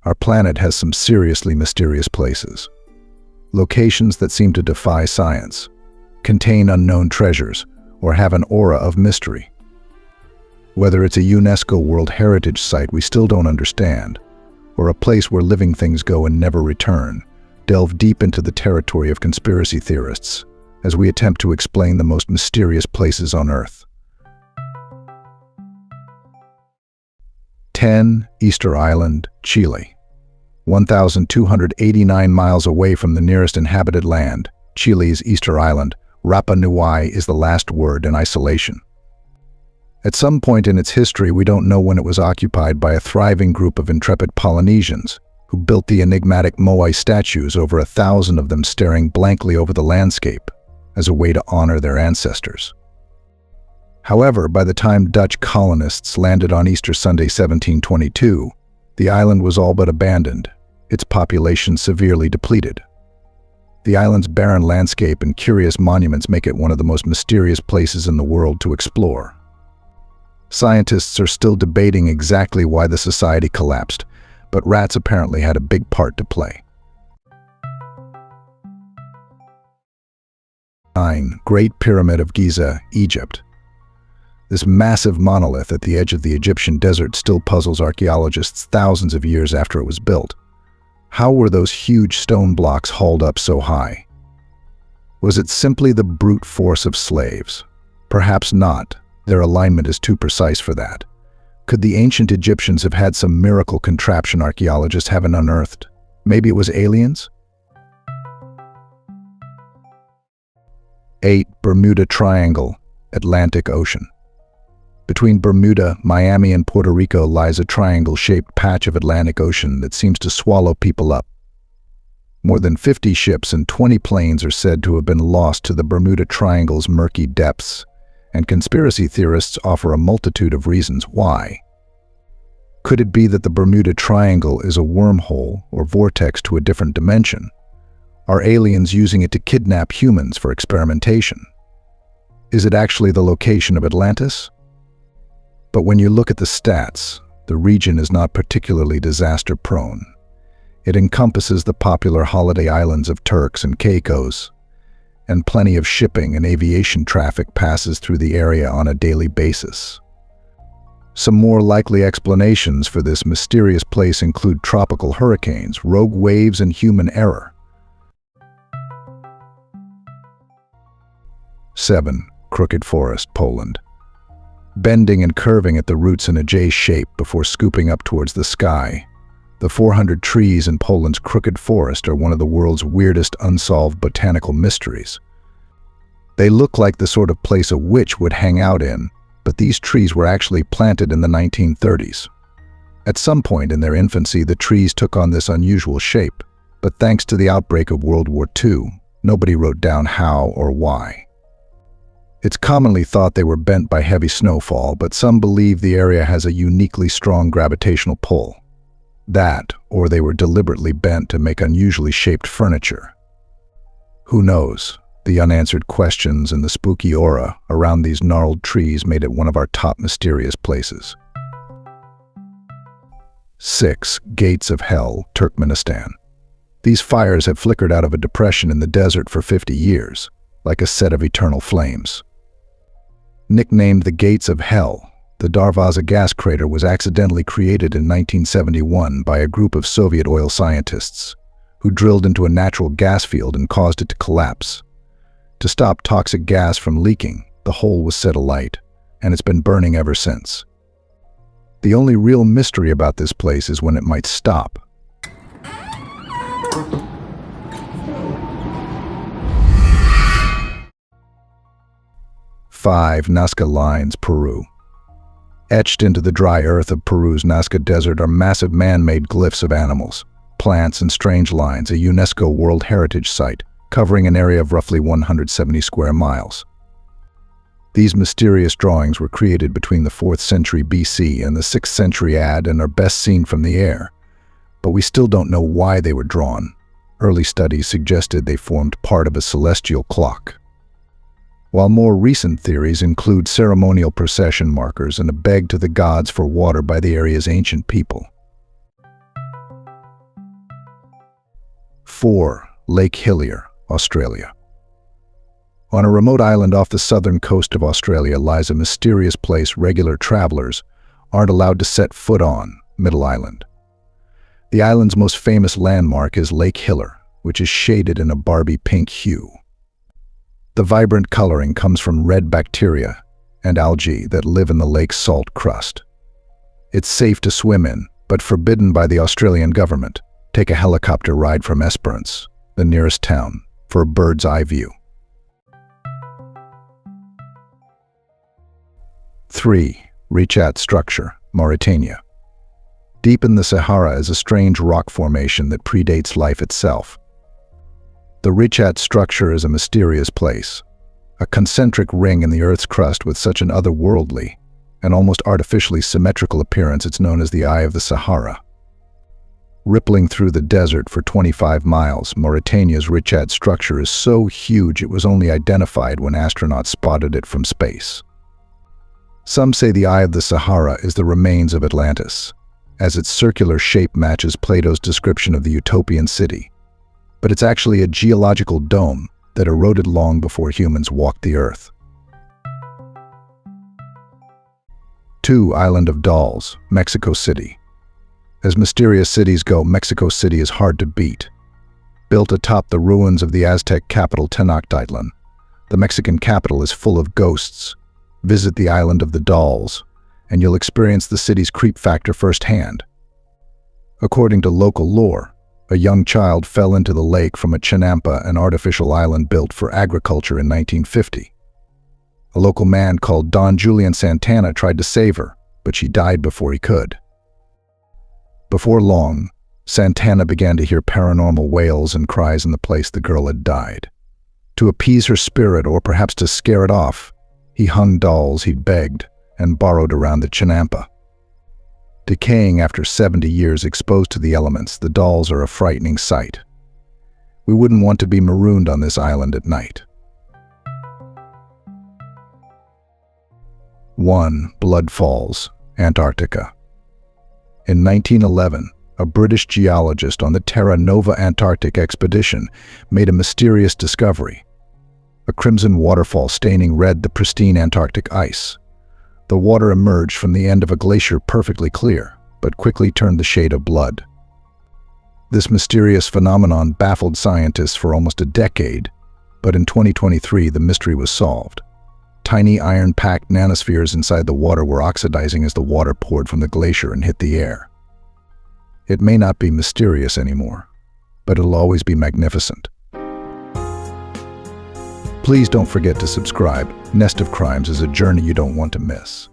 Our planet has some seriously mysterious places. Locations that seem to defy science, contain unknown treasures, or have an aura of mystery. Whether it's a UNESCO World Heritage Site we still don't understand, or a place where living things go and never return, delve deep into the territory of conspiracy theorists as we attempt to explain the most mysterious places on Earth. 10. Easter Island, Chile. 1,289 miles away from the nearest inhabited land, Chile's Easter Island, Rapa Nui is the last word in isolation. At some point in its history, we don't know when it was occupied by a thriving group of intrepid Polynesians who built the enigmatic Moai statues, over 1,000 of them staring blankly over the landscape as a way to honor their ancestors. However, by the time Dutch colonists landed on Easter Sunday 1722, the island was all but abandoned, its population severely depleted. The island's barren landscape and curious monuments make it one of the most mysterious places in the world to explore. Scientists are still debating exactly why the society collapsed, but rats apparently had a big part to play. 9. Great Pyramid of Giza, Egypt. This massive monolith at the edge of the Egyptian desert still puzzles archaeologists thousands of years after it was built. How were those huge stone blocks hauled up so high? Was it simply the brute force of slaves? Perhaps not. Their alignment is too precise for that. Could the ancient Egyptians have had some miracle contraption archaeologists haven't unearthed? Maybe it was aliens? 8. Bermuda Triangle, Atlantic Ocean. Between Bermuda, Miami, and Puerto Rico lies a triangle-shaped patch of Atlantic Ocean that seems to swallow people up. More than 50 ships and 20 planes are said to have been lost to the Bermuda Triangle's murky depths, and conspiracy theorists offer a multitude of reasons why. Could it be that the Bermuda Triangle is a wormhole or vortex to a different dimension? Are aliens using it to kidnap humans for experimentation? Is it actually the location of Atlantis? But when you look at the stats, the region is not particularly disaster-prone. It encompasses the popular holiday islands of Turks and Caicos, and plenty of shipping and aviation traffic passes through the area on a daily basis. Some more likely explanations for this mysterious place include tropical hurricanes, rogue waves, and human error. 7. Crooked Forest, Poland. Bending and curving at the roots in a J shape before scooping up towards the sky, the 400 trees in Poland's Crooked Forest are one of the world's weirdest unsolved botanical mysteries. They look like the sort of place a witch would hang out in, but these trees were actually planted in the 1930s. At some point in their infancy, the trees took on this unusual shape, but thanks to the outbreak of World War II, nobody wrote down how or why. It's commonly thought they were bent by heavy snowfall, but some believe the area has a uniquely strong gravitational pull. That, or they were deliberately bent to make unusually shaped furniture. Who knows? The unanswered questions and the spooky aura around these gnarled trees made it one of our top mysterious places. 6. Gates of Hell, Turkmenistan. These fires have flickered out of a depression in the desert for 50 years, like a set of eternal flames. Nicknamed the Gates of Hell, the Darvaza gas crater was accidentally created in 1971 by a group of Soviet oil scientists who drilled into a natural gas field and caused it to collapse. To stop toxic gas from leaking, the hole was set alight, and it's been burning ever since. The only real mystery about this place is when it might stop. 5. Nazca Lines, Peru. Etched into the dry earth of Peru's Nazca Desert are massive man-made glyphs of animals, plants, and strange lines, a UNESCO World Heritage Site covering an area of roughly 170 square miles. These mysterious drawings were created between the 4th century BC and the 6th century AD and are best seen from the air, but we still don't know why they were drawn. Early studies suggested they formed part of a celestial clock, while more recent theories include ceremonial procession markers and a beg to the gods for water by the area's ancient people. 4. Lake Hillier, Australia. On a remote island off the southern coast of Australia lies a mysterious place regular travelers aren't allowed to set foot on, Middle Island. The island's most famous landmark is Lake Hillier, which is shaded in a Barbie pink hue. The vibrant coloring comes from red bacteria and algae that live in the lake's salt crust. It's safe to swim in, but forbidden by the Australian government. Take a helicopter ride from Esperance, the nearest town, for a bird's-eye view. 3. Reat Structure, Mauritania. Deep in the Sahara is a strange rock formation that predates life itself. The Reat Structure is a mysterious place, a concentric ring in the Earth's crust with such an otherworldly and almost artificially symmetrical appearance it's known as the Eye of the Sahara. Rippling through the desert for 25 miles, Mauritania's Reat Structure is so huge it was only identified when astronauts spotted it from space. Some say the Eye of the Sahara is the remains of Atlantis, as its circular shape matches Plato's description of the utopian city. But it's actually a geological dome that eroded long before humans walked the Earth. 2. Island of Dolls, Mexico City. As mysterious cities go, Mexico City is hard to beat. Built atop the ruins of the Aztec capital Tenochtitlan, the Mexican capital is full of ghosts. Visit the Island of the Dolls, and you'll experience the city's creep factor firsthand. According to local lore, a young child fell into the lake from a chinampa, an artificial island built for agriculture in 1950. A local man called Don Julian Santana tried to save her, but she died before he could. Before long, Santana began to hear paranormal wails and cries in the place the girl had died. To appease her spirit, or perhaps to scare it off, he hung dolls he begged and borrowed around the chinampa. Decaying after 70 years exposed to the elements, the dolls are a frightening sight. We wouldn't want to be marooned on this island at night. 1. Blood Falls, Antarctica. In 1911, a British geologist on the Terra Nova Antarctic expedition made a mysterious discovery: a crimson waterfall staining red the pristine Antarctic ice. The water emerged from the end of a glacier perfectly clear, but quickly turned the shade of blood. This mysterious phenomenon baffled scientists for almost a decade, but in 2023 the mystery was solved. Tiny iron-packed nanospheres inside the water were oxidizing as the water poured from the glacier and hit the air. It may not be mysterious anymore, but it'll always be magnificent. Please don't forget to subscribe. Nest of Crimes is a journey you don't want to miss.